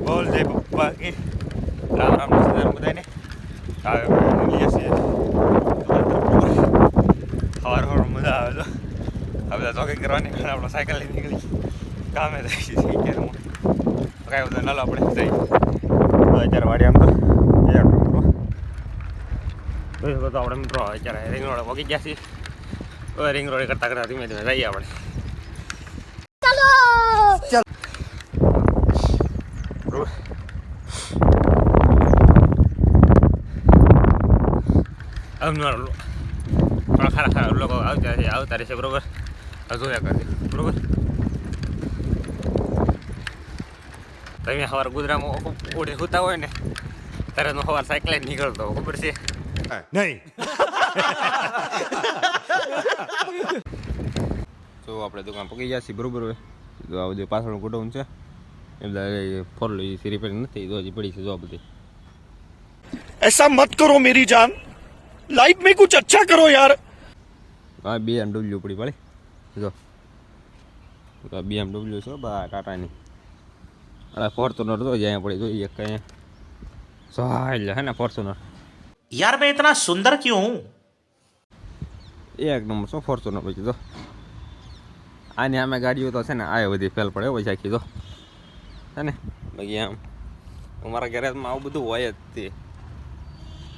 બોલ જય પપ્પા કે રામ રામ નમસ્કાર બધાને. હવે મળીએ છીએ સવાર મજા આવે તો હવે બધા જોગિંગ કરવાની આપણે સાયકલ લઈને નીકળી કામે થઈ છીએ ખેતરમાં કાંઈ બધા નાલો આપણે જઈ અત્યારે વાડી આમ તો તો આપણે મિત્રો અત્યારે રિંગ રોડ પહોંચી ગયા છીએ. હવે રિંગ રોડ કરતાં કરતાં ધીમે ધીમે જઈએ આપણે. ખરા લોકો આવતા રહેશે બરોબર. જોયા કરશે બરોબર. તમે સવાર ગુજરાતમાં ઉડે સૂતા હોય ને ત્યારે હું સવાર સાયકલ નીકળતો ખબર છે નહીં. તો આપણે દુકાન પકી ગયા છીએ બરોબર. હોય તો આ બધું પાછળનું ગોડાઉન છે એ બધા ફોરલ રિપેરિંગ નથી તો હજી પડી છે જો આ બધી. ऐसा मत करो मेरी जान, लाइफ में कुछ अच्छा करो यार. હા BMW પડી પડે જો BMW છે બા ટાટાની. અરે ફોર્ચ્યુનર તો જ્યાં પડી જોઈએ કઈ એટલે હે ને ફોર્ચ્યુનર. यार मैं इतना सुंदर क्यों हूँ? એક નંબર શું ફોર્ચ્યુનર પછી તો આની આમે ગાડીઓ તો છે ને આ બધી ફેલ પડે હોય આખી તો હે ને. બાકી આમ અમારા ગેરેજમાં આવું બધું હોય જ તે.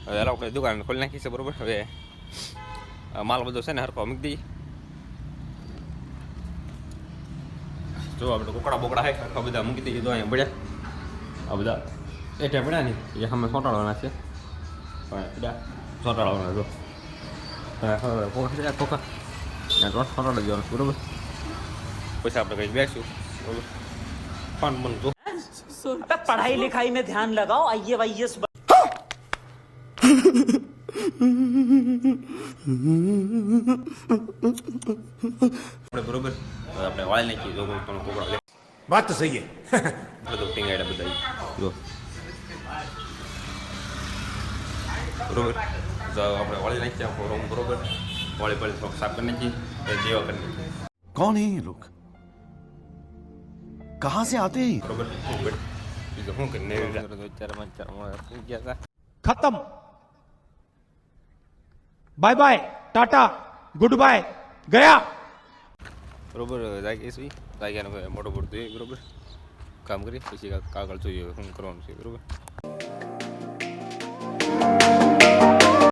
હવે આપણે દુકાન ખોલી નાખી છે બરોબર. હવે માલ બધો છે ને હરખો મૂકી દઈએ. જો આપણે કોકડા બોકડા હે હરખા બધા મૂકી દઈએ. તો અહીંયા પડ્યા આ બધા એઠે પડ્યા ને એ સામે સોંટાડવાના છે પડ્યા સોંટાડવાના જો ખોખા સોંટાડી દેવાનું બરોબર. પછી આપણે કંઈ બેસું બરોબર. ફોન બંધ જો पढ़ाई लिखाई में ध्यान लगाओ आईएएस આપણે બરોબર આપણે વાળી નાખીએ જો કોઈ પણ કોકડા बात तो सही है. બધું ટીંગાડ્યા બધા જો બરોબર. તો આપણે વાળી નાખીએ આખો રૂમ બરોબર. વાળી થોડોક સાફ કરી નાખીએ જેવા કરી નાખીએ. कौन है ये लोग? कहाँ से आते हैं? બરોબર શું કરીને અત્યારે ગયા હતા. खत्म. Bye bye tata goodbye गया. બરોબર જાગીએ છીએ જાગ્યાને મોટું પડતું જોઈએ બરોબર. કામ કરીએ પછી કાગળ જોઈએ શું કરવાનું છે બરોબર.